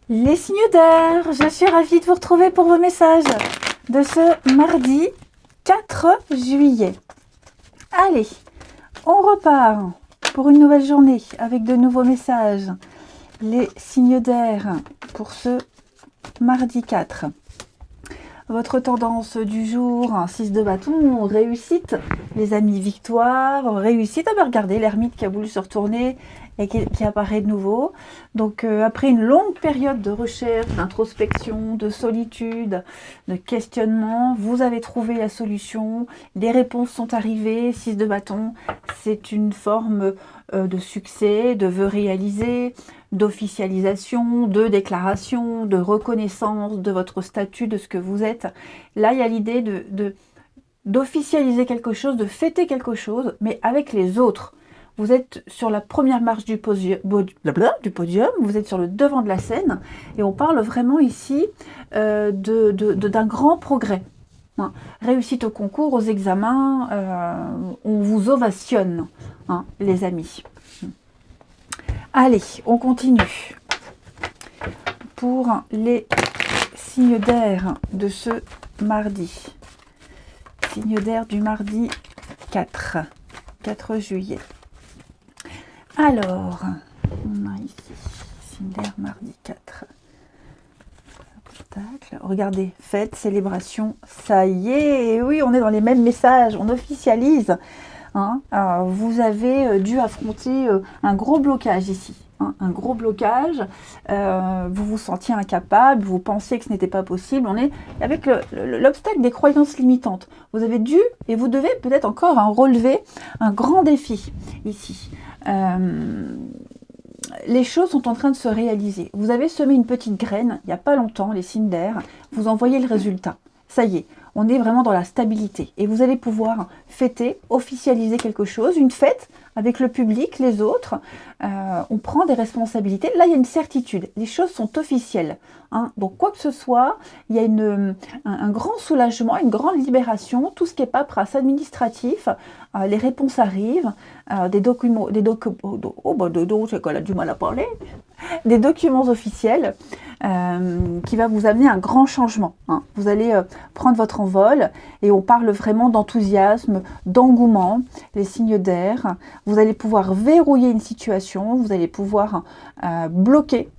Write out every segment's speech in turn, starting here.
Les signes d'air, je suis ravie de vous retrouver pour vos messages de ce mardi 4 juillet. Allez, on repart pour une nouvelle journée avec de nouveaux messages. Les signes d'air pour ce mardi 4. Votre tendance du jour, 6 de bâton, réussite, les amis, victoire, réussite. Ah ben regardez, l'ermite qui a voulu se retourner et qui apparaît de nouveau. Donc après une longue période de recherche, d'introspection, de solitude, de questionnement, vous avez trouvé la solution, les réponses sont arrivées, 6 de bâton, c'est une forme de succès, de vœux réalisés, d'officialisation, de déclaration, de reconnaissance de votre statut, de ce que vous êtes. Là, il y a l'idée d'officialiser quelque chose, de fêter quelque chose, mais avec les autres. Vous êtes sur la première marche du podium, vous êtes sur le devant de la scène, et on parle vraiment ici d'un grand progrès. Hein. Réussite au concours, aux examens, on vous ovationne, hein, les amis. Allez, on continue. Pour les signes d'air de ce mardi. Signes d'air du mardi 4 juillet. Alors, on a ici, signe d'air mardi 4. Regardez, fête, célébration, ça y est, oui, on est dans les mêmes messages, on officialise. Hein, vous avez dû affronter un gros blocage ici, hein, un gros blocage, vous vous sentiez incapable, vous pensiez que ce n'était pas possible, on est avec l'obstacle des croyances limitantes. Vous avez dû, et vous devez peut-être encore relever un grand défi ici. Les choses sont en train de se réaliser. Vous avez semé une petite graine, il n'y a pas longtemps, les signes d'air, vous en voyez le résultat. Ça y est, on est vraiment dans la stabilité. Et vous allez pouvoir fêter, officialiser quelque chose, une fête avec le public, les autres. On prend des responsabilités. Là, il y a une certitude. Les choses sont officielles. Hein. Donc, quoi que ce soit, il y a un grand soulagement, une grande libération. Tout ce qui est paperasse administratif, les réponses arrivent, des documents, c'est qu'elle a du mal à parler, des documents officiels qui va vous amener un grand changement. Hein. Vous allez prendre votre envol et on parle vraiment d'enthousiasme, d'engouement, les signes d'air. Vous allez pouvoir verrouiller une situation, vous allez pouvoir bloquer,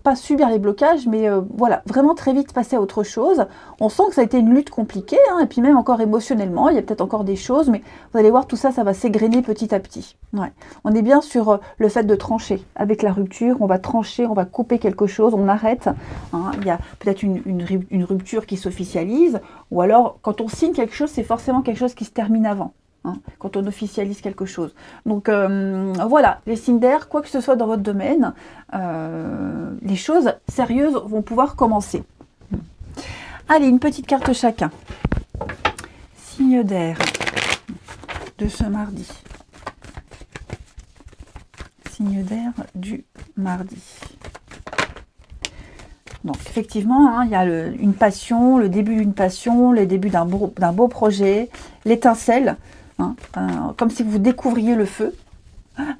pas subir les blocages, mais voilà, vraiment très vite passer à autre chose. On sent que ça a été une lutte compliquée, hein, et puis même encore émotionnellement, il y a peut-être encore des choses, mais vous allez voir tout ça, ça va s'égrener petit à petit. Ouais. On est bien sur le fait de trancher. Avec la rupture, on va trancher, on va couper quelque chose, on arrête. Hein. Il y a peut-être une rupture qui s'officialise, ou alors quand on signe quelque chose, c'est forcément quelque chose qui se termine avant. Hein, quand on officialise quelque chose. Donc voilà, les signes d'air, quoi que ce soit dans votre domaine, les choses sérieuses vont pouvoir commencer. Allez, une petite carte chacun. Signe d'air de ce mardi. Signe d'air du mardi. Donc effectivement, hein, il y a une passion, le début d'une passion, le début d'un beau projet, l'étincelle. Hein, comme si vous découvriez le feu,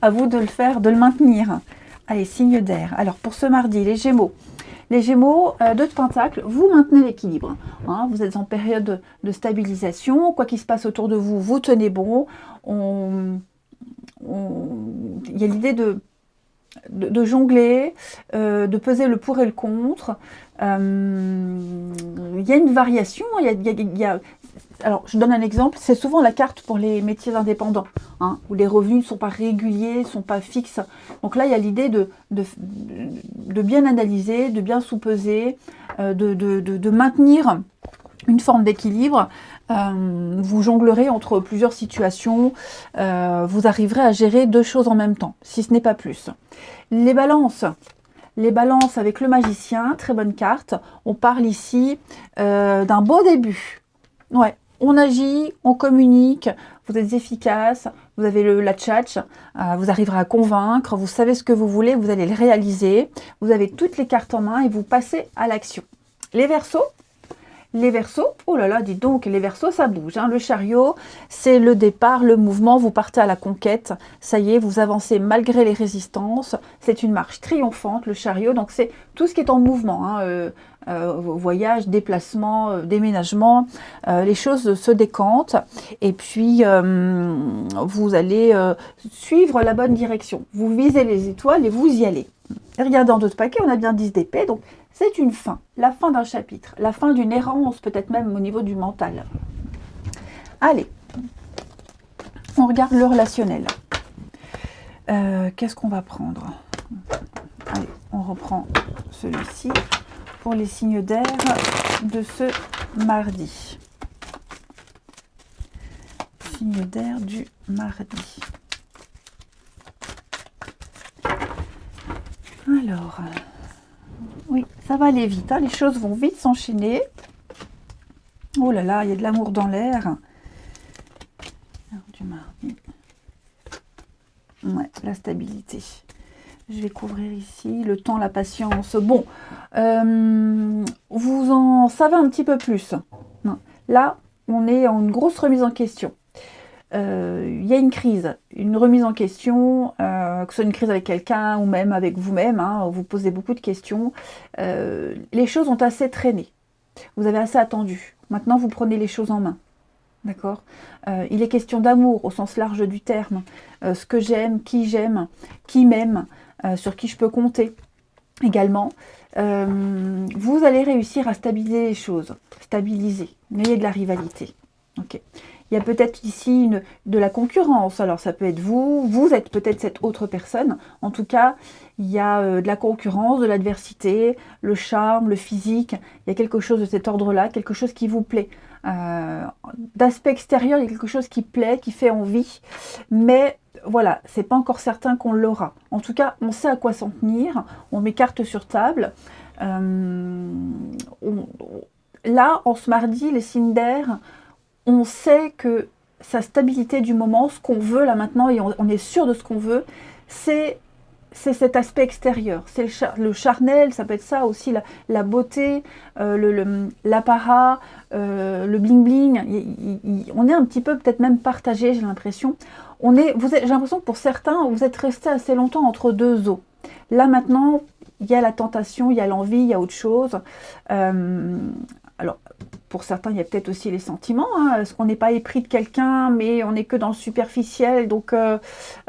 à vous de le faire, de le maintenir. Allez, signe d'air. Alors pour ce mardi, les Gémeaux. Les Gémeaux, 2 de Pentacle, vous maintenez l'équilibre. Hein, vous êtes en période de stabilisation, quoi qu'il se passe autour de vous, vous tenez bon. Il y a l'idée de jongler, de peser le pour et le contre. Il y a une variation, alors, je donne un exemple, c'est souvent la carte pour les métiers indépendants, hein, où les revenus ne sont pas réguliers, ne sont pas fixes. Donc là, il y a l'idée de bien analyser, de bien sous-peser, de maintenir une forme d'équilibre. Vous jonglerez entre plusieurs situations, vous arriverez à gérer 2 choses en même temps, si ce n'est pas plus. Les balances avec le magicien, très bonne carte. On parle ici d'un beau début. Ouais. On agit, on communique, vous êtes efficace, vous avez la tchatch, vous arriverez à convaincre, vous savez ce que vous voulez, vous allez le réaliser, vous avez toutes les cartes en main et vous passez à l'action. Les Verseaux, Les Verseaux, oh là là, dites donc, les Verseaux, ça bouge. Hein. Le chariot, c'est le départ, le mouvement, vous partez à la conquête. Ça y est, vous avancez malgré les résistances. C'est une marche triomphante, le chariot. Donc, c'est tout ce qui est en mouvement. Hein. Voyage, déplacement, déménagement. Les choses se décantent. Et puis, vous allez suivre la bonne direction. Vous visez les étoiles et vous y allez. Et regardez en d'autres paquets, on a bien 10 d'épée. Donc, c'est une fin, la fin d'un chapitre, la fin d'une errance, peut-être même au niveau du mental. Allez, on regarde le relationnel. Qu'est-ce qu'on va prendre? Allez, on reprend celui-ci pour les signes d'air de ce mardi. Signe d'air du mardi. Alors... oui, ça va aller vite, hein. Les choses vont vite s'enchaîner. Oh là là, il y a de l'amour dans l'air. Du mardi. Ouais, la stabilité. Je vais couvrir ici le temps, la patience. Bon, vous en savez un petit peu plus. Là, on est en une grosse remise en question. Il y a une crise, une remise en question, que ce soit une crise avec quelqu'un ou même avec vous-même, hein, vous posez beaucoup de questions. Les choses ont assez traîné, vous avez assez attendu. Maintenant, vous prenez les choses en main, d'accord? Il est question d'amour au sens large du terme, ce que j'aime, qui m'aime, sur qui je peux compter également. Vous allez réussir à stabiliser les choses, stabiliser, n'ayez de la rivalité, ok? Il y a peut-être ici de la concurrence. Alors, ça peut être vous, vous êtes peut-être cette autre personne. En tout cas, il y a de la concurrence, de l'adversité, le charme, le physique. Il y a quelque chose de cet ordre-là, quelque chose qui vous plaît. D'aspect extérieur, il y a quelque chose qui plaît, qui fait envie. Mais voilà, c'est pas encore certain qu'on l'aura. En tout cas, on sait à quoi s'en tenir. On met carte sur table. Là, en ce mardi, les signes d'air... on sait que sa stabilité du moment, ce qu'on veut là maintenant, et on est sûr de ce qu'on veut, c'est cet aspect extérieur. C'est le charnel, ça peut être ça aussi, la beauté, l'apparat, le bling-bling. On est un petit peu peut-être même partagé, j'ai l'impression. J'ai l'impression que pour certains, vous êtes restés assez longtemps entre deux eaux. Là maintenant, il y a la tentation, il y a l'envie, il y a autre chose. Alors, pour certains, il y a peut-être aussi les sentiments, hein, parce qu'on n'est pas épris de quelqu'un, mais on n'est que dans le superficiel, donc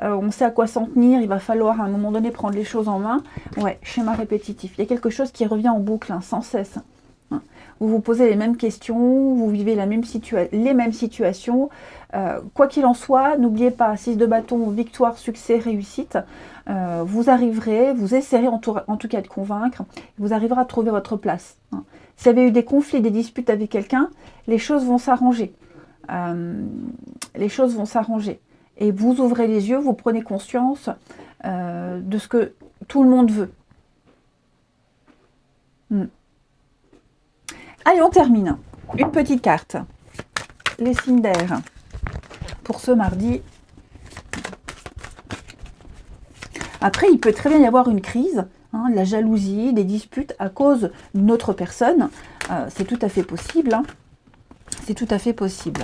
on sait à quoi s'en tenir, il va falloir à un moment donné prendre les choses en main. Ouais, schéma répétitif. Il y a quelque chose qui revient en boucle, hein, sans cesse. Hein. Vous vous posez les mêmes questions, vous vivez les mêmes situations. Quoi qu'il en soit, n'oubliez pas, 6 de bâton, victoire, succès, réussite. Vous arriverez, vous essaierez en tout cas de convaincre, vous arriverez à trouver votre place. Hein. S'il y avait eu des conflits, des disputes avec quelqu'un, les choses vont s'arranger. Les choses vont s'arranger. Et vous ouvrez les yeux, vous prenez conscience de ce que tout le monde veut. Allez, on termine. Une petite carte. Les signes d'air pour ce mardi. Après, il peut très bien y avoir une crise, hein, de la jalousie, des disputes à cause d'une autre personne. C'est tout à fait possible. Hein. C'est tout à fait possible.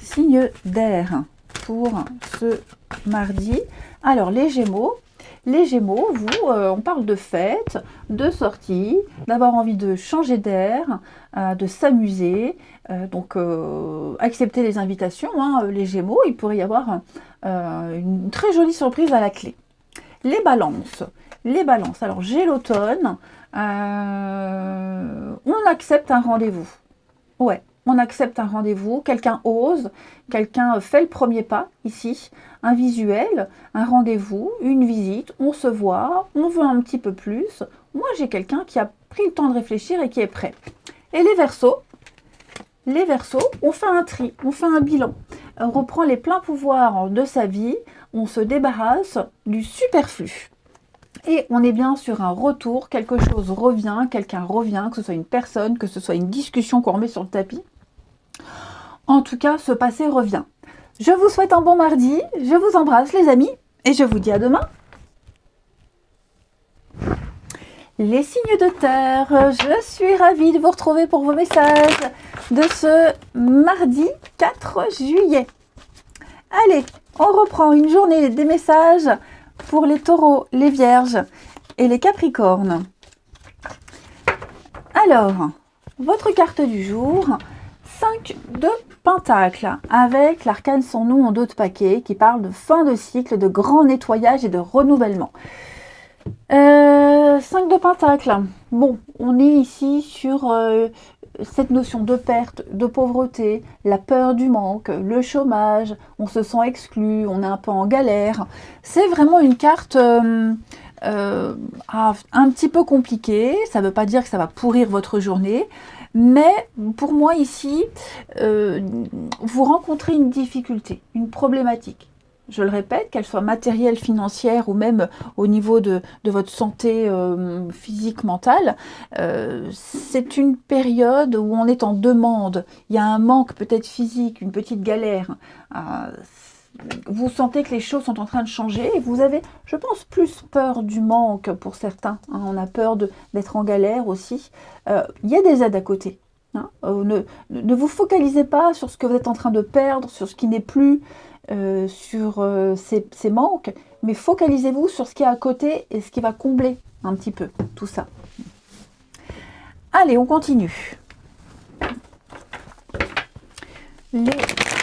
Signe d'air pour ce mardi. Alors, les Gémeaux. Les Gémeaux, vous, on parle de fête, de sortie, d'avoir envie de changer d'air, de s'amuser. Donc, accepter les invitations. Hein, les Gémeaux, il pourrait y avoir une très jolie surprise à la clé. Les balances. Les balances. Alors, j'ai l'automne. On accepte un rendez-vous. Ouais, on accepte un rendez-vous. Quelqu'un ose. Quelqu'un fait le premier pas, ici. Un visuel, un rendez-vous, une visite. On se voit. On veut un petit peu plus. Moi, j'ai quelqu'un qui a pris le temps de réfléchir et qui est prêt. Et les Verseaux. Les Verseaux, on fait un tri. On fait un bilan. On reprend les pleins pouvoirs de sa vie. On se débarrasse du superflu. Et on est bien sur un retour, quelque chose revient, quelqu'un revient, que ce soit une personne, que ce soit une discussion qu'on remet sur le tapis. En tout cas, ce passé revient. Je vous souhaite un bon mardi, je vous embrasse les amis, et je vous dis à demain. Les signes de terre, je suis ravie de vous retrouver pour vos messages de ce mardi 4 juillet. Allez, on reprend une journée des messages pour les taureaux, les vierges et les capricornes. Alors, votre carte du jour, 5 de Pentacle, avec l'arcane sans nom en dos de paquet qui parle de fin de cycle, de grand nettoyage et de renouvellement. 5 de Pentacle. Bon, on est ici sur cette notion de perte, de pauvreté, la peur du manque, le chômage, on se sent exclu, on est un peu en galère. C'est vraiment une carte un petit peu compliquée. Ça ne veut pas dire que ça va pourrir votre journée. Mais pour moi ici, vous rencontrez une difficulté, une problématique. Je le répète, qu'elle soit matérielle, financière ou même au niveau de votre santé physique, mentale, c'est une période où on est en demande. Il y a un manque peut-être physique, une petite galère. Vous sentez que les choses sont en train de changer et vous avez, je pense, plus peur du manque pour certains. On a peur d'être en galère aussi. Il y a des aides à côté. Ne vous focalisez pas sur ce que vous êtes en train de perdre, sur ce qui n'est plus, sur ces manques, mais focalisez-vous sur ce qui est à côté et ce qui va combler un petit peu tout ça. Allez, on continue. Les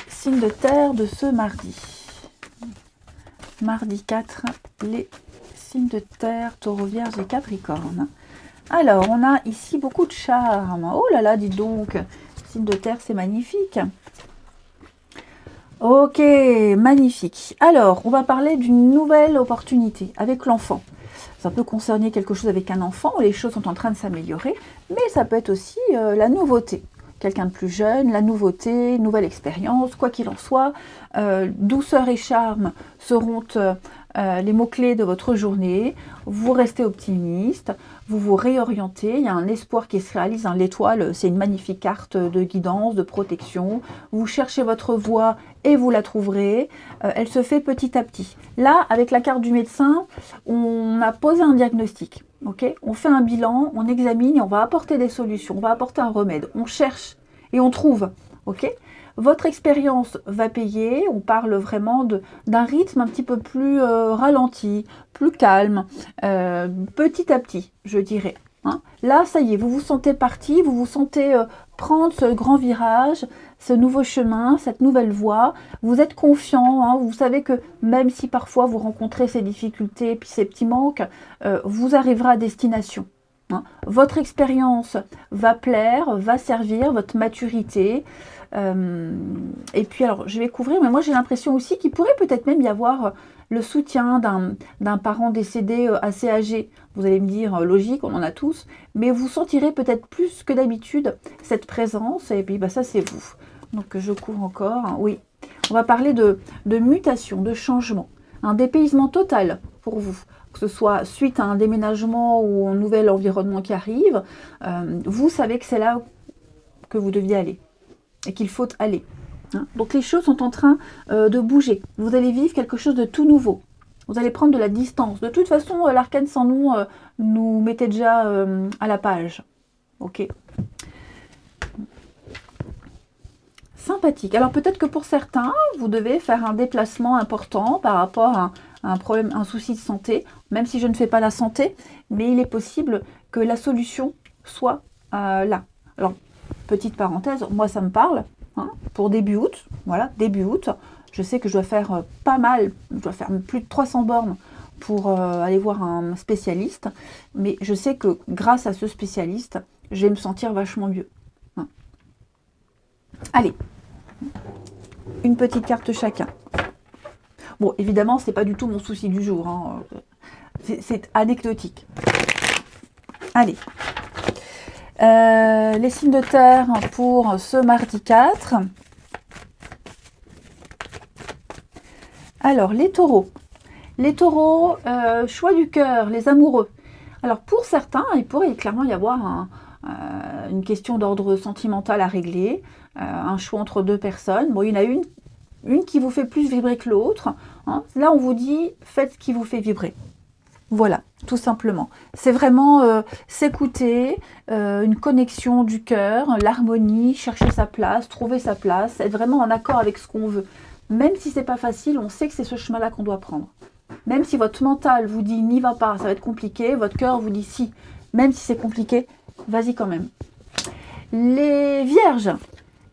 signes de terre de ce mardi. Mardi 4, les signes de terre, taureau, vierge et capricorne. Alors, on a ici beaucoup de charme. Oh là là, dites donc, signe de terre, c'est magnifique. Ok, magnifique. Alors, on va parler d'une nouvelle opportunité avec l'enfant. Ça peut concerner quelque chose avec un enfant où les choses sont en train de s'améliorer, mais ça peut être aussi la nouveauté. Quelqu'un de plus jeune, la nouveauté, nouvelle expérience, quoi qu'il en soit. Douceur et charme seront les mots-clés de votre journée. Vous restez optimiste, vous vous réorientez, il y a un espoir qui se réalise. L'étoile, c'est une magnifique carte de guidance, de protection. Vous cherchez votre voie et vous la trouverez. Elle se fait petit à petit. Là, avec la carte du médecin, on a posé un diagnostic. Okay, on fait un bilan, on examine et on va apporter des solutions, on va apporter un remède. On cherche et on trouve. Okay, votre expérience va payer. On parle vraiment d'un rythme un petit peu plus ralenti, plus calme, petit à petit, je dirais. Là, ça y est, vous vous sentez parti, vous vous sentez prendre ce grand virage, ce nouveau chemin, cette nouvelle voie. Vous êtes confiant, vous savez que même si parfois vous rencontrez ces difficultés, puis ces petits manques, vous arriverez à destination. Votre expérience va plaire, va servir, votre maturité. Et puis alors, je vais couvrir, mais moi j'ai l'impression aussi qu'il pourrait peut-être même y avoir le soutien d'un parent décédé assez âgé. Vous allez me dire, logique, on en a tous, mais vous sentirez peut-être plus que d'habitude cette présence, et puis ça c'est vous. Donc je couvre encore, oui. On va parler de mutation, de changement, un dépaysement total pour vous. Que ce soit suite à un déménagement ou un nouvel environnement qui arrive, vous savez que c'est là que vous deviez aller et qu'il faut aller. Donc les choses sont en train de bouger. Vous allez vivre quelque chose de tout nouveau. Vous allez prendre de la distance. De toute façon, l'arcane sans nom nous mettait déjà à la page. Ok. Sympathique. Alors peut-être que pour certains, vous devez faire un déplacement important par rapport à un problème, un souci de santé, même si je ne fais pas la santé, mais il est possible que la solution soit là. Alors, petite parenthèse, moi ça me parle, pour début août, voilà, début août, je sais que je dois faire pas mal, je dois faire plus de 300 bornes pour aller voir un spécialiste, mais je sais que grâce à ce spécialiste, je vais me sentir vachement mieux. Allez, une petite carte chacun. Bon, évidemment, c'est pas du tout mon souci du jour. C'est anecdotique. Allez. Les signes de terre pour ce mardi 4. Alors, les taureaux. Les taureaux, choix du cœur, les amoureux. Alors, pour certains, il pourrait clairement y avoir une question d'ordre sentimental à régler, un choix entre deux personnes. Bon, il y en a une qui vous fait plus vibrer que l'autre. Là, on vous dit, faites ce qui vous fait vibrer. Voilà, tout simplement. C'est vraiment s'écouter, une connexion du cœur, l'harmonie, chercher sa place, trouver sa place, être vraiment en accord avec ce qu'on veut. Même si c'est pas facile, on sait que c'est ce chemin-là qu'on doit prendre. Même si votre mental vous dit n'y va pas, ça va être compliqué, votre cœur vous dit si. Même si c'est compliqué, vas-y quand même. Les vierges.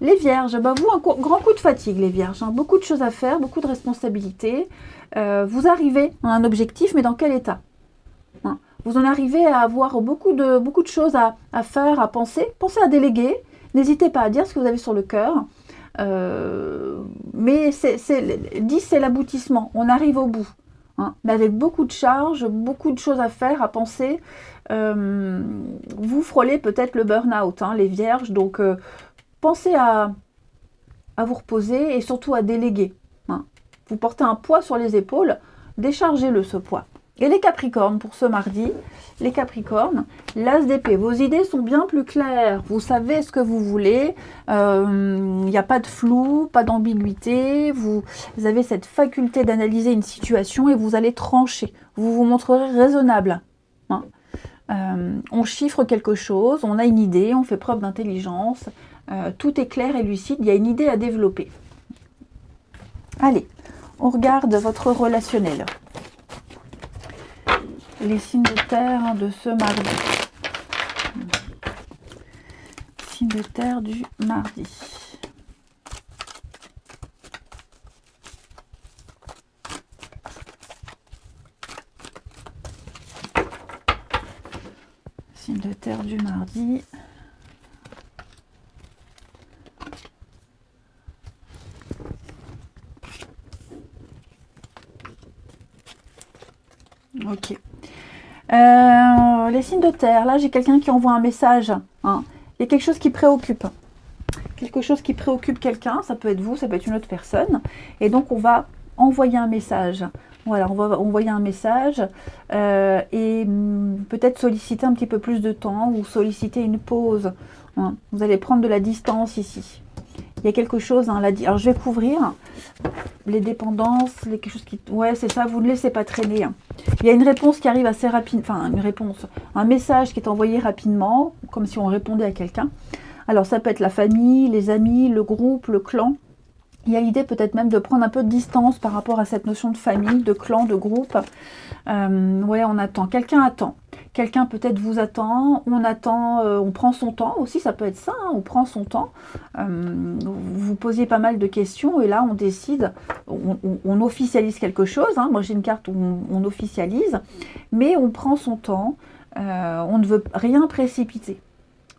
Les vierges, bah vous, un grand coup de fatigue, les vierges. Hein. Beaucoup de choses à faire, beaucoup de responsabilités. Vous arrivez à un objectif, mais dans quel état? Hein. Vous en arrivez à avoir beaucoup de choses à faire, à penser. Pensez à déléguer. N'hésitez pas à dire ce que vous avez sur le cœur. Mais 10, c'est l'aboutissement. On arrive au bout. Hein. Mais avec beaucoup de charges, beaucoup de choses à faire, à penser. Vous frôlez peut-être le burn-out, hein, les vierges. Donc, pensez à vous reposer et surtout à déléguer. Hein. Vous portez un poids sur les épaules, déchargez-le ce poids. Et les capricornes, pour ce mardi, les capricornes, l'as d'épée, vos idées sont bien plus claires, vous savez ce que vous voulez, il n'y a pas de flou, pas d'ambiguïté, vous avez cette faculté d'analyser une situation et vous allez trancher, vous vous montrerez raisonnable. Hein. On chiffre quelque chose, on a une idée, on fait preuve d'intelligence, tout est clair et lucide, il y a une idée à développer. Allez, on regarde votre relationnel. Les signes de terre de ce mardi. Signes de terre du mardi. Signes de terre du mardi. Ok. Les signes de terre, là j'ai quelqu'un qui envoie un message. Hein. Il y a quelque chose qui préoccupe. Quelque chose qui préoccupe quelqu'un, ça peut être vous, ça peut être une autre personne. Et donc on va envoyer un message. Voilà, on va envoyer un message et peut-être solliciter un petit peu plus de temps ou solliciter une pause. Hein. Vous allez prendre de la distance ici. Il y a quelque chose, hein, alors je vais couvrir les dépendances, quelque chose qui... Ouais, c'est ça, vous ne laissez pas traîner. Hein. Il y a une réponse qui arrive assez rapide, enfin une réponse, un message qui est envoyé rapidement, comme si on répondait à quelqu'un. Alors ça peut être la famille, les amis, le groupe, le clan. Il y a l'idée peut-être même de prendre un peu de distance par rapport à cette notion de famille, de clan, de groupe. Ouais, on attend. Quelqu'un attend. Quelqu'un peut-être vous attend. On attend, on prend son temps aussi, ça peut être ça, hein, on prend son temps. Vous posiez pas mal de questions et là on décide, on officialise quelque chose. Hein. Moi j'ai une carte où on officialise, mais on prend son temps. On ne veut rien précipiter.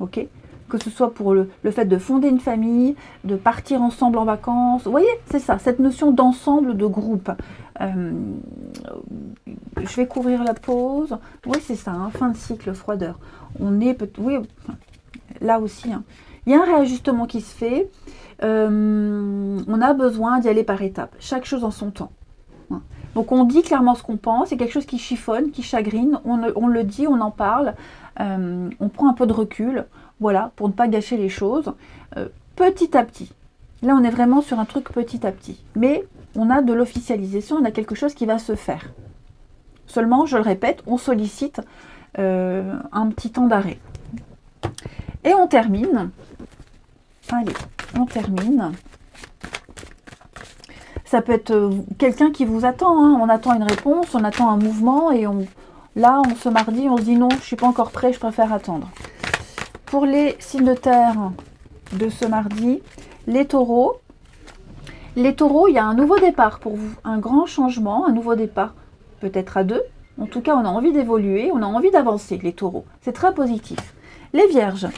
Ok ? Que ce soit pour le fait de fonder une famille, de partir ensemble en vacances. Vous voyez, c'est ça, cette notion d'ensemble, de groupe. Je vais couvrir la pause. Oui, c'est ça, hein, fin de cycle, froideur. On est, oui, là aussi, hein. Il y a un réajustement qui se fait. On a besoin d'y aller par étapes. Chaque chose en son temps. Hein. Donc on dit clairement ce qu'on pense. C'est quelque chose qui chiffonne, qui chagrine. On le dit, on en parle. On prend un peu de recul. Voilà, pour ne pas gâcher les choses, petit à petit. Là, on est vraiment sur un truc petit à petit. Mais on a de l'officialisation, on a quelque chose qui va se faire. Seulement, je le répète, on sollicite un petit temps d'arrêt. Et on termine. Allez, on termine. Ça peut être quelqu'un qui vous attend. Hein. On attend une réponse, on attend un mouvement. Et là, ce mardi, on se dit non, je ne suis pas encore prêt, je préfère attendre. Pour les signes de terre de ce mardi, les taureaux. Les taureaux, il y a un nouveau départ pour vous. Un grand changement, un nouveau départ. Peut-être à deux. En tout cas, on a envie d'évoluer, on a envie d'avancer, les taureaux. C'est très positif. Les vierges.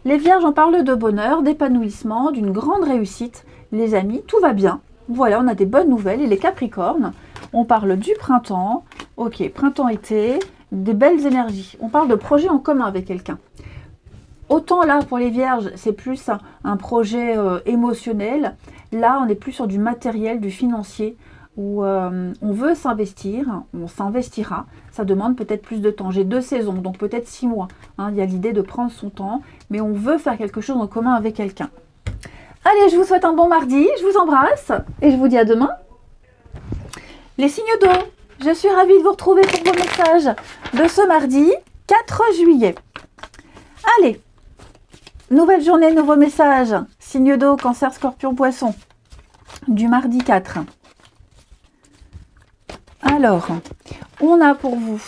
Les vierges, on parle de bonheur, d'épanouissement, d'une grande réussite. Les amis, tout va bien. Voilà, on a des bonnes nouvelles. Et les capricornes, on parle du printemps. Ok, printemps-été, des belles énergies. On parle de projets en commun avec quelqu'un. Autant là, pour les vierges, c'est plus un projet émotionnel. Là, on est plus sur du matériel, du financier, où on veut s'investir, on s'investira. Ça demande peut-être plus de temps. J'ai 2 saisons, donc peut-être 6 mois. Hein, il y a l'idée de prendre son temps, mais on veut faire quelque chose en commun avec quelqu'un. Allez, je vous souhaite un bon mardi, je vous embrasse, et je vous dis à demain. Les signes d'eau. Je suis ravie de vous retrouver pour vos messages de ce mardi 4 juillet. Allez, nouvelle journée, nouveau message. Signe d'eau, Cancer, Scorpion, Poisson, du mardi 4. Alors, on a pour vous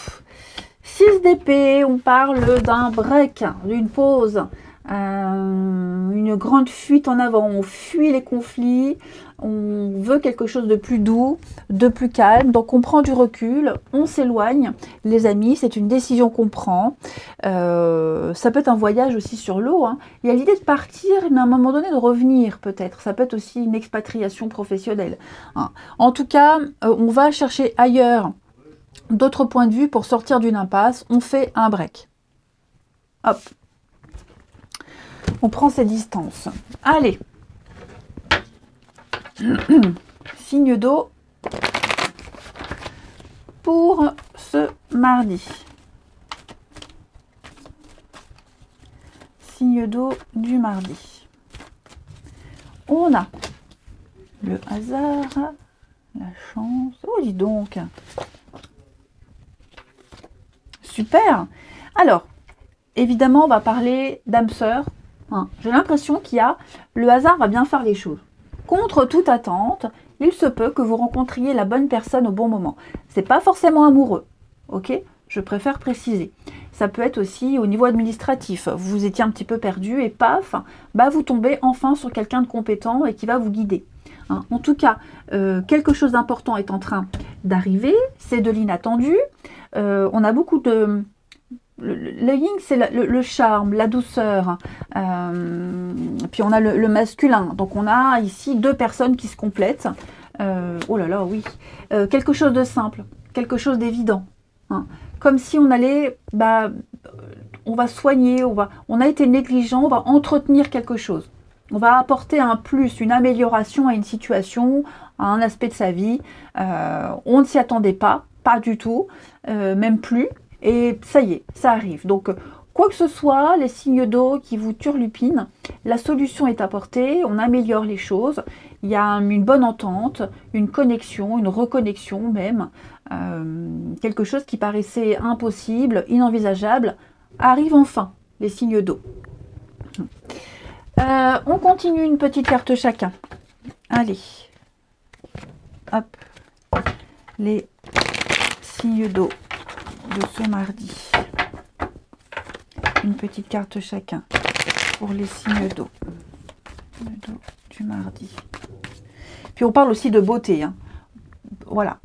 6 d'épée, on parle d'un break, d'une pause, une grande fuite en avant. On fuit les conflits, on veut quelque chose de plus doux, de plus calme. Donc on prend du recul, on s'éloigne. Les amis, c'est une décision qu'on prend. Ça peut être un voyage aussi sur l'eau, hein. Il y a l'idée de partir, mais à un moment donné de revenir peut-être. Ça peut être aussi une expatriation professionnelle, hein. En tout cas, on va chercher ailleurs d'autres points de vue pour sortir d'une impasse. On fait un break. Hop. On prend ses distances. Allez. Signe d'eau pour ce mardi. Signe d'eau du mardi. On a le hasard, la chance. Oh, dis donc. Super. Alors, évidemment, on va parler d'âme sœur. Hein. J'ai l'impression le hasard va bien faire les choses. Contre toute attente, il se peut que vous rencontriez la bonne personne au bon moment. C'est pas forcément amoureux, ok? Je préfère préciser. Ça peut être aussi au niveau administratif. Vous étiez un petit peu perdu et paf, bah vous tombez enfin sur quelqu'un de compétent et qui va vous guider. Hein. En tout cas, quelque chose d'important est en train d'arriver. C'est de l'inattendu. On a beaucoup de... Le yin, c'est le charme, la douceur. Puis on a le masculin. Donc on a ici 2 personnes qui se complètent. Oh là là, oui. Quelque chose de simple, quelque chose d'évident. Hein. Comme si on allait, on va soigner, on a été négligent, on va entretenir quelque chose. On va apporter un plus, une amélioration à une situation, à un aspect de sa vie. On ne s'y attendait pas du tout, même plus. Et ça y est, ça arrive. Donc, quoi que ce soit, les signes d'eau qui vous turlupinent, la solution est apportée, on améliore les choses. Il y a une bonne entente, une connexion, une reconnexion même. Quelque chose qui paraissait impossible, inenvisageable, arrive enfin, les signes d'eau. On continue une petite carte chacun. Allez. Hop. Les signes d'eau de ce mardi. Une petite carte chacun pour les signes d'eau. Du mardi. Puis on parle aussi de beauté. Hein. Voilà.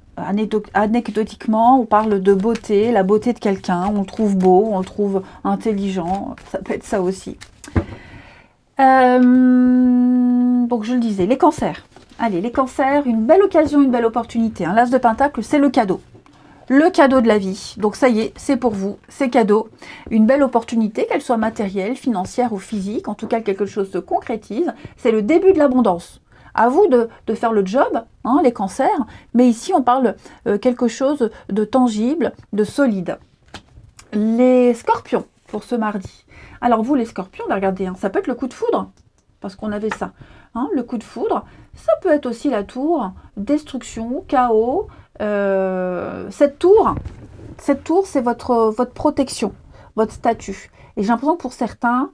Anecdotiquement, on parle de beauté, la beauté de quelqu'un. On le trouve beau, on le trouve intelligent. Ça peut être ça aussi. Donc je le disais, les cancers. Allez, les cancers, une belle occasion, une belle opportunité. L'as de Pentacle, c'est le cadeau. Le cadeau de la vie. Donc ça y est, c'est pour vous, c'est cadeau. Une belle opportunité, qu'elle soit matérielle, financière ou physique. En tout cas, quelque chose se concrétise. C'est le début de l'abondance. À vous de faire le job, hein, les cancers. Mais ici, on parle quelque chose de tangible, de solide. Les scorpions, pour ce mardi. Alors vous, les scorpions, regardez, hein, ça peut être le coup de foudre. Parce qu'on avait ça. Hein, le coup de foudre. Ça peut être aussi la tour. Destruction, chaos. Cette tour, c'est votre protection, votre statut. Et j'ai l'impression que pour certains,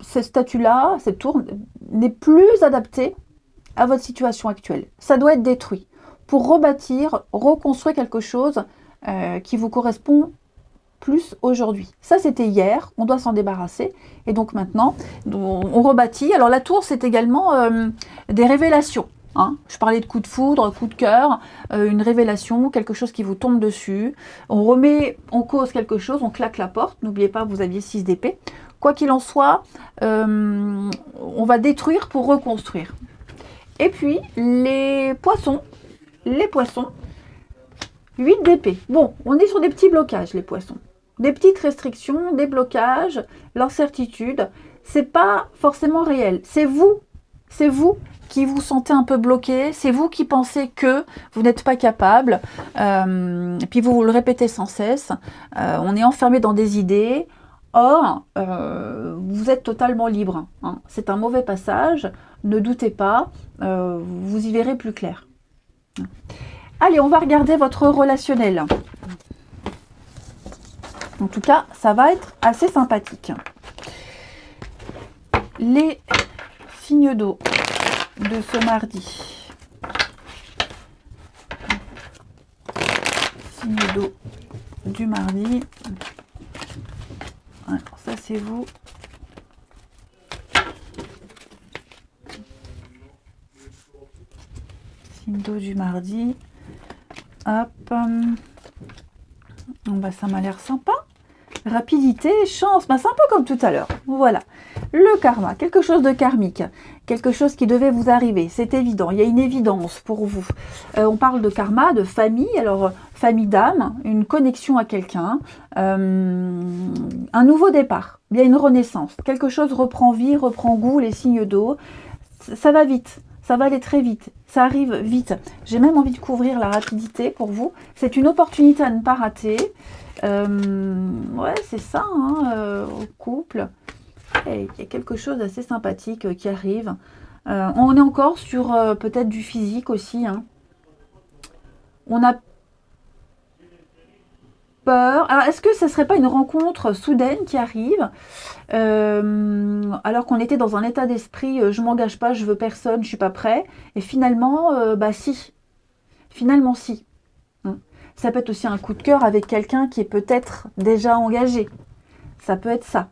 ce statut-là, cette tour, n'est plus adapté à votre situation actuelle. Ça doit être détruit pour rebâtir, reconstruire quelque chose qui vous correspond plus aujourd'hui. Ça, c'était hier, on doit s'en débarrasser. Et donc maintenant, on rebâtit. Alors la tour, c'est également des révélations. Hein, je parlais de coup de foudre, coup de cœur, une révélation, quelque chose qui vous tombe dessus. On remet en cause quelque chose, on claque la porte. N'oubliez pas, vous aviez 6 d'épée. Quoi qu'il en soit, on va détruire pour reconstruire. Et puis, les poissons, 8 d'épée. Bon, on est sur des petits blocages, les poissons. Des petites restrictions, des blocages, l'incertitude. C'est pas forcément réel. C'est vous qui vous sentez un peu bloqué, c'est vous qui pensez que vous n'êtes pas capable, puis vous le répétez sans cesse, on est enfermé dans des idées, or, vous êtes totalement libre. Hein. C'est un mauvais passage, ne doutez pas, vous y verrez plus clair. Allez, on va regarder votre relationnel. En tout cas, ça va être assez sympathique. Les signes d'eau de ce mardi. Signes d'eau du mardi. Alors, ça, c'est vous. Signe d'eau du mardi. Hop. Bah, ça m'a l'air sympa. Rapidité, chance, bah, c'est un peu comme tout à l'heure. Voilà. Le karma, quelque chose de karmique, quelque chose qui devait vous arriver, c'est évident, il y a une évidence pour vous. On parle de karma, de famille, alors famille d'âme, une connexion à quelqu'un, un nouveau départ, il y a une renaissance, quelque chose reprend vie, reprend goût, les signes d'eau, ça va vite. Ça va aller très vite, ça arrive vite. J'ai même envie de couvrir la rapidité pour vous. C'est une opportunité à ne pas rater. Ouais, c'est ça, hein, au couple. Et il y a quelque chose d'assez sympathique qui arrive. On est encore sur peut-être du physique aussi. Hein. On a peur. Alors, est-ce que ce ne serait pas une rencontre soudaine qui arrive alors qu'on était dans un état d'esprit, je m'engage pas, je veux personne, je suis pas prêt. Et finalement, bah si. Finalement, si. Hein. Ça peut être aussi un coup de cœur avec quelqu'un qui est peut-être déjà engagé. Ça peut être ça.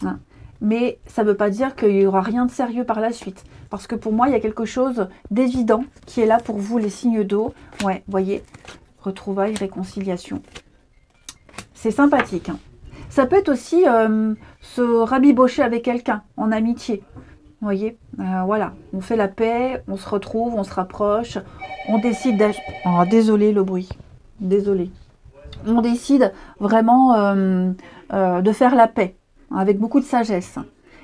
Hein. Mais ça ne veut pas dire qu'il n'y aura rien de sérieux par la suite. Parce que pour moi, il y a quelque chose d'évident qui est là pour vous, les signes d'eau. Ouais, voyez, retrouvailles, réconciliation. C'est sympathique. Hein. Ça peut être aussi se rabibocher avec quelqu'un en amitié. Vous voyez, voilà, on fait la paix, on se retrouve, on se rapproche, on décide d'agir. Oh, désolé le bruit, désolé. On décide vraiment de faire la paix, avec beaucoup de sagesse.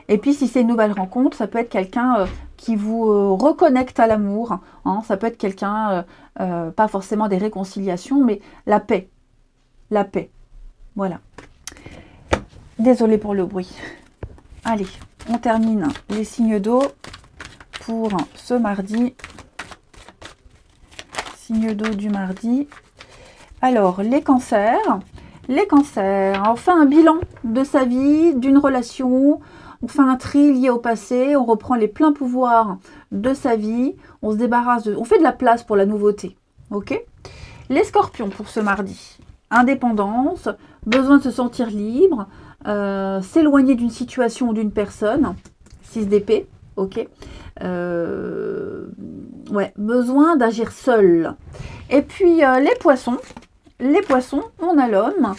Et puis si c'est une nouvelle rencontre, ça peut être quelqu'un qui vous reconnecte à l'amour. Hein, ça peut être quelqu'un, pas forcément des réconciliations, mais la paix. La paix. Voilà. Désolée pour le bruit. Allez, on termine les signes d'eau pour ce mardi. Signes d'eau du mardi. Alors, les cancers. Les cancers, on fait un bilan de sa vie, d'une relation, on fait un tri lié au passé, on reprend les pleins pouvoirs de sa vie, on se débarrasse on fait de la place pour la nouveauté. Ok ? Les scorpions pour ce mardi. Indépendance, besoin de se sentir libre, s'éloigner d'une situation ou d'une personne, 6 d'épée, ok. Ouais, besoin d'agir seul. Et puis les poissons, on a l'homme.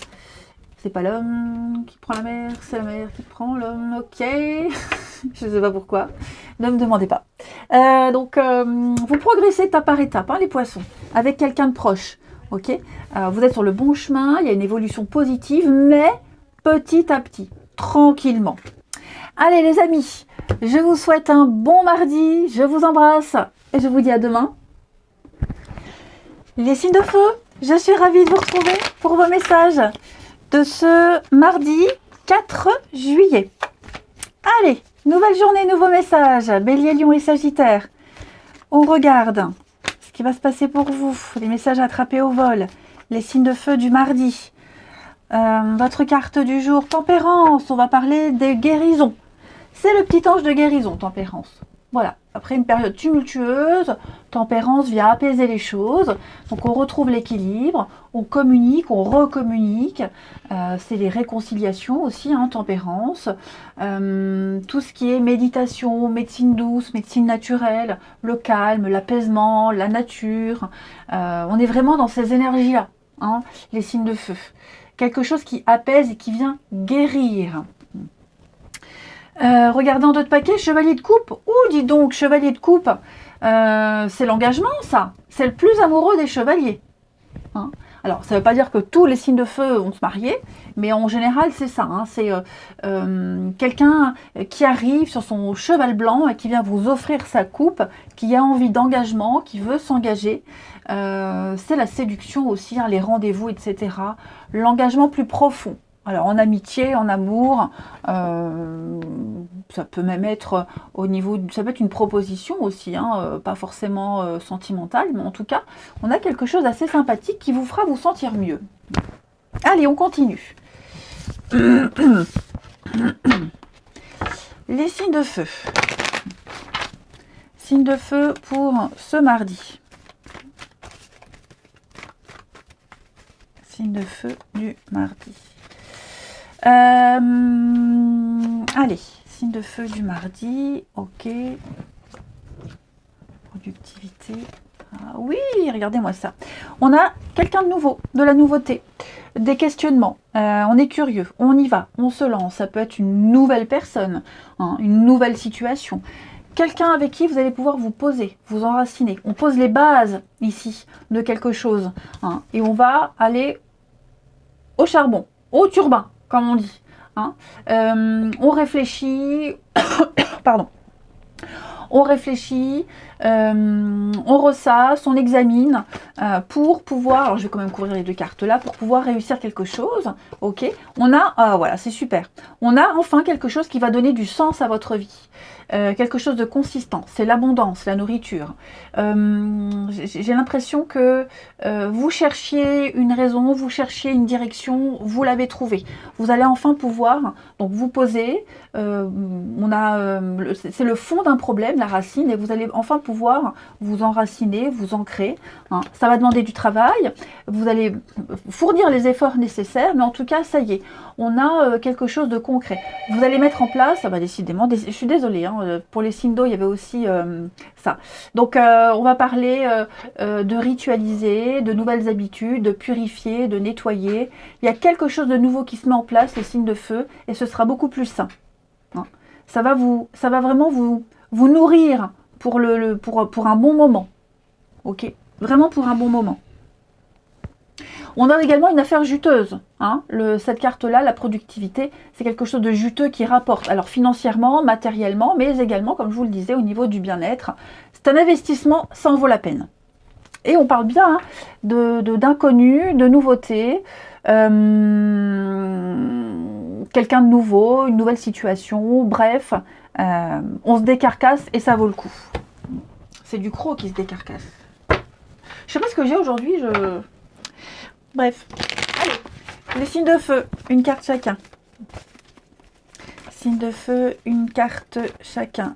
C'est pas l'homme qui prend la mer, c'est la mer qui prend l'homme, ok. Je ne sais pas pourquoi, ne me demandez pas. Donc, vous progressez étape par étape, hein, les poissons, avec quelqu'un de proche, ok. Vous êtes sur le bon chemin, il y a une évolution positive, mais petit à petit, tranquillement. Allez les amis, je vous souhaite un bon mardi, je vous embrasse et je vous dis à demain. Les signes de feu, je suis ravie de vous retrouver pour vos messages de ce mardi 4 juillet. Allez, nouvelle journée, nouveaux messages, Bélier, Lion et Sagittaire. On regarde ce qui va se passer pour vous, les messages attrapés au vol, les signes de feu du mardi. Votre carte du jour, Tempérance, on va parler des guérisons. C'est le petit ange de guérison, Tempérance. Voilà, après une période tumultueuse, Tempérance vient apaiser les choses. Donc on retrouve l'équilibre, on communique, on recommunique. C'est les réconciliations aussi, hein, Tempérance. Tout ce qui est méditation, médecine douce, médecine naturelle, le calme, l'apaisement, la nature. On est vraiment dans ces énergies-là, hein, les signes de feu. Quelque chose qui apaise et qui vient guérir. Regardez en d'autres paquets, chevalier de coupe. Ouh, dis donc, chevalier de coupe. C'est l'engagement, ça. C'est le plus amoureux des chevaliers. Hein. Alors, ça ne veut pas dire que tous les signes de feu vont se marier, mais en général, c'est ça. Hein. C'est quelqu'un qui arrive sur son cheval blanc et qui vient vous offrir sa coupe, qui a envie d'engagement, qui veut s'engager. C'est la séduction aussi, hein, les rendez-vous, etc. L'engagement plus profond. Alors, en amitié, en amour, ça peut même être au niveau, ça peut être une proposition aussi, hein, pas forcément sentimentale, mais en tout cas, on a quelque chose d'assez sympathique qui vous fera vous sentir mieux. Allez, on continue. Les signes de feu. Signes de feu pour ce mardi. Signe de feu du mardi. Allez, signe de feu du mardi. Ok. Productivité. Ah, oui, regardez-moi ça. On a quelqu'un de nouveau, de la nouveauté, des questionnements. On est curieux, on y va, on se lance. Ça peut être une nouvelle personne, hein, une nouvelle situation. Quelqu'un avec qui vous allez pouvoir vous poser, vous enraciner. On pose les bases ici de quelque chose, hein, et on va aller au charbon, au turbin, comme on dit. Hein. On réfléchit, pardon. On réfléchit, on ressasse, on examine pour pouvoir, alors je vais quand même couvrir les deux cartes là, pour pouvoir réussir quelque chose. Ok, on a, voilà, c'est super. On a enfin quelque chose qui va donner du sens à votre vie. Quelque chose de consistant, c'est l'abondance, la nourriture. J'ai l'impression que vous cherchiez une raison, vous cherchiez une direction, vous l'avez trouvée. Vous allez enfin pouvoir donc vous poser, c'est le fond d'un problème, la racine, et vous allez enfin pouvoir vous enraciner, vous ancrer. Hein. Ça va demander du travail, vous allez fournir les efforts nécessaires, mais en tout cas, ça y est, on a quelque chose de concret. Vous allez mettre en place, décidément, je suis désolée, hein, pour les signes d'eau, il y avait aussi ça. Donc, on va parler de ritualiser, de nouvelles habitudes, de purifier, de nettoyer. Il y a quelque chose de nouveau qui se met en place, les signes de feu, et ce sera beaucoup plus sain. Hein. Ça va vraiment vous nourrir pour un bon moment. Ok, vraiment pour un bon moment. On a également une affaire juteuse. Hein. Cette carte-là, la productivité, c'est quelque chose de juteux qui rapporte. Alors financièrement, matériellement, mais également, comme je vous le disais, au niveau du bien-être. C'est un investissement, ça en vaut la peine. Et on parle bien hein, d'inconnus, de nouveautés, quelqu'un de nouveau, une nouvelle situation, bref, on se décarcasse et ça vaut le coup. C'est du croc qui se décarcasse. Je sais pas ce que j'ai aujourd'hui, Bref, allez, les signes de feu, une carte chacun. Signes de feu, une carte chacun.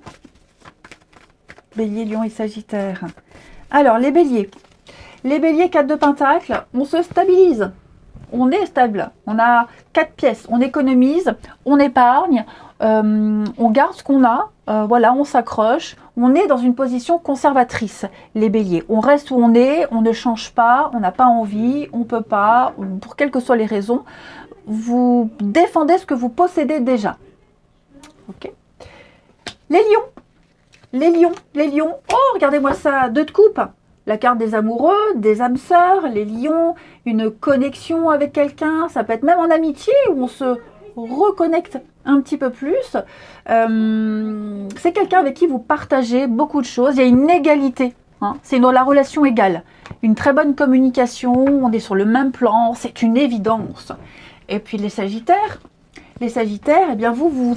Bélier, Lion et Sagittaire. Alors, les béliers. Les béliers, 4 de pentacle, on se stabilise. On est stable. On a 4 pièces. On économise, on épargne, on garde ce qu'on a. Voilà, on s'accroche. On est dans une position conservatrice, les béliers. On reste où on est, on ne change pas, on n'a pas envie, on ne peut pas, pour quelles que soient les raisons. Vous défendez ce que vous possédez déjà. Ok. Les lions. Les lions, les lions. Oh, regardez-moi ça, 2 de coupe. La carte des amoureux, des âmes sœurs, les lions, une connexion avec quelqu'un. Ça peut être même en amitié où on se reconnecte un petit peu plus. C'est quelqu'un avec qui vous partagez beaucoup de choses. Il y a une égalité. Hein. C'est dans la relation égale. Une très bonne communication. On est sur le même plan. C'est une évidence. Et puis les sagittaires. Les sagittaires, eh bien vous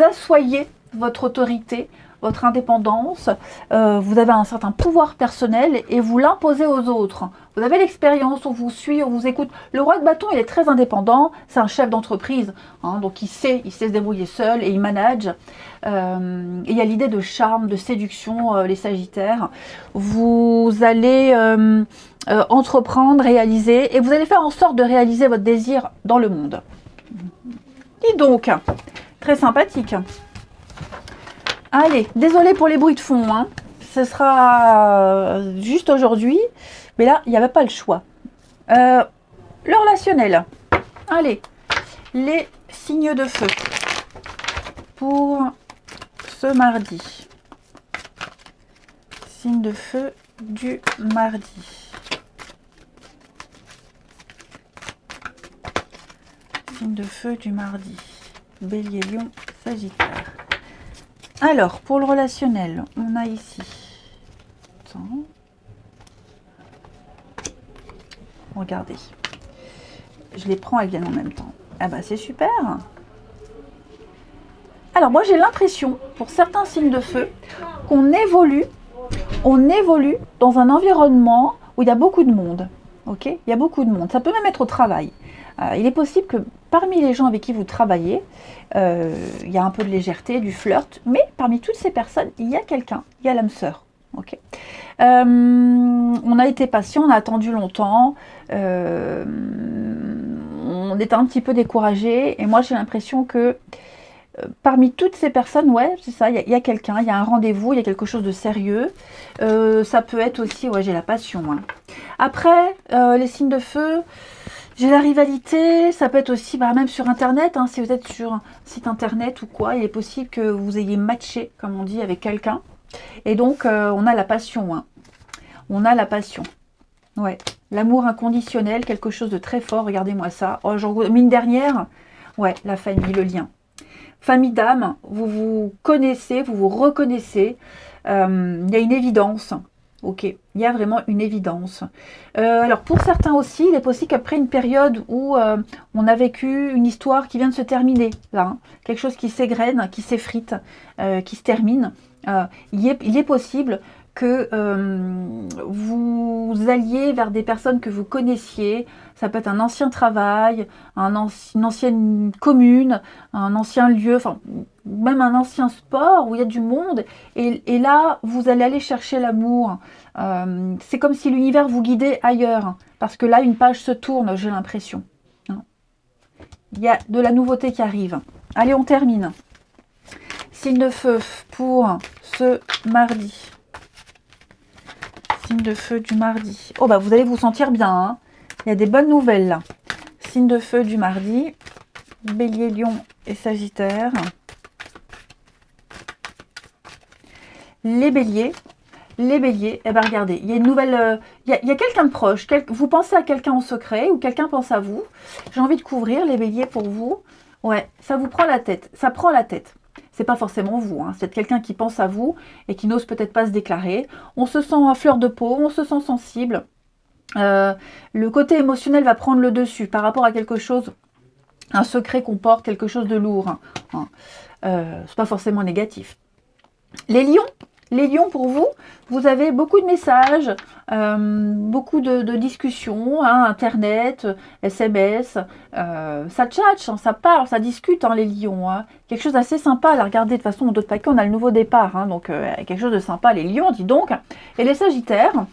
assoyez votre autorité, votre indépendance, vous avez un certain pouvoir personnel et vous l'imposez aux autres. Vous avez l'expérience, on vous suit, on vous écoute. Le roi de bâton, il est très indépendant, c'est un chef d'entreprise, hein, donc il sait se débrouiller seul et il manage. Et il y a l'idée de charme, de séduction, les sagittaires. Vous allez entreprendre, réaliser, et vous allez faire en sorte de réaliser votre désir dans le monde. Et donc, très sympathique. Allez, désolé pour les bruits de fond, hein. Ce sera juste aujourd'hui, mais là, il n'y avait pas le choix. Le relationnel. Allez, les signes de feu pour ce mardi. Signe de feu du mardi. Signe de feu du mardi. Bélier, Lion, Sagittaire. Alors, pour le relationnel, on a ici. Attends. Regardez. Je les prends, elles viennent en même temps. Ah bah c'est super. Alors moi j'ai l'impression, pour certains signes de feu, qu'on évolue, on évolue dans un environnement où il y a beaucoup de monde. Ok, il y a beaucoup de monde. Ça peut même être au travail. Il est possible que parmi les gens avec qui vous travaillez, il y a un peu de légèreté, du flirt, mais parmi toutes ces personnes, il y a quelqu'un, il y a l'âme sœur. Okay. On a été patient, on a attendu longtemps, on était un petit peu découragé, et moi j'ai l'impression que parmi toutes ces personnes, ouais, c'est ça, il y a quelqu'un, il y a un rendez-vous, il y a quelque chose de sérieux. Ça peut être aussi, ouais, j'ai la passion. Hein. Après, les signes de feu, j'ai la rivalité, ça peut être aussi, bah, même sur Internet, hein, si vous êtes sur un site Internet ou quoi, il est possible que vous ayez matché, comme on dit, avec quelqu'un. Et donc, on a la passion. Hein. On a la passion. Ouais, l'amour inconditionnel, quelque chose de très fort, regardez-moi ça. Oh, mine dernière, ouais, la famille, le lien. Famille d'âme, vous vous connaissez, vous vous reconnaissez, il y a une évidence, ok, il y a vraiment une évidence. Alors pour certains aussi, il est possible qu'après une période où on a vécu une histoire qui vient de se terminer, là, hein, quelque chose qui s'égrène, qui s'effrite, qui se termine, il est possible que vous alliez vers des personnes que vous connaissiez. Ça peut être un ancien travail, une ancienne commune, un ancien lieu, enfin même un ancien sport où il y a du monde. Et là, vous allez aller chercher l'amour. C'est comme si l'univers vous guidait ailleurs. Parce que là, une page se tourne, j'ai l'impression. Il y a de la nouveauté qui arrive. Allez, on termine. Signe de feu pour ce mardi. Signe de feu du mardi. Oh bah vous allez vous sentir bien. Hein. Il y a des bonnes nouvelles là. Signe de feu du mardi. Bélier, Lion et Sagittaire. Les béliers. Les béliers. Eh ben regardez, il y a une nouvelle... il y a quelqu'un de proche. Vous pensez à quelqu'un en secret ou quelqu'un pense à vous. J'ai envie de couvrir les béliers pour vous. Ouais, ça vous prend la tête. Ça prend la tête. C'est pas forcément vous, hein. C'est quelqu'un qui pense à vous et qui n'ose peut-être pas se déclarer. On se sent à fleur de peau, on se sent sensible. Le côté émotionnel va prendre le dessus par rapport à quelque chose, un secret qu'on porte, quelque chose de lourd. Hein. C'est pas forcément négatif. Les lions pour vous, vous avez beaucoup de messages, beaucoup de discussions, hein, Internet, SMS, ça tchatche, hein, ça parle, ça discute, hein, les lions. Hein. Quelque chose d'assez sympa, là, regardez, de toute façon, dans d'autres paquets, on a le nouveau départ, hein, donc quelque chose de sympa, les lions, dis donc. Et les sagittaires,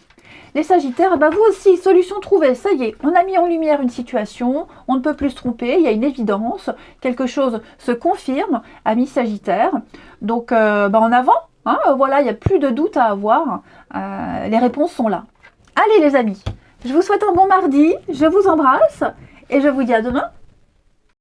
bah, vous aussi, solution trouvée, ça y est, on a mis en lumière une situation, on ne peut plus se tromper, il y a une évidence, quelque chose se confirme, amis sagittaires, donc bah, en avant. Hein, voilà, il n'y a plus de doute à avoir. Les réponses sont là. Allez les amis, je vous souhaite un bon mardi, je vous embrasse et je vous dis à demain.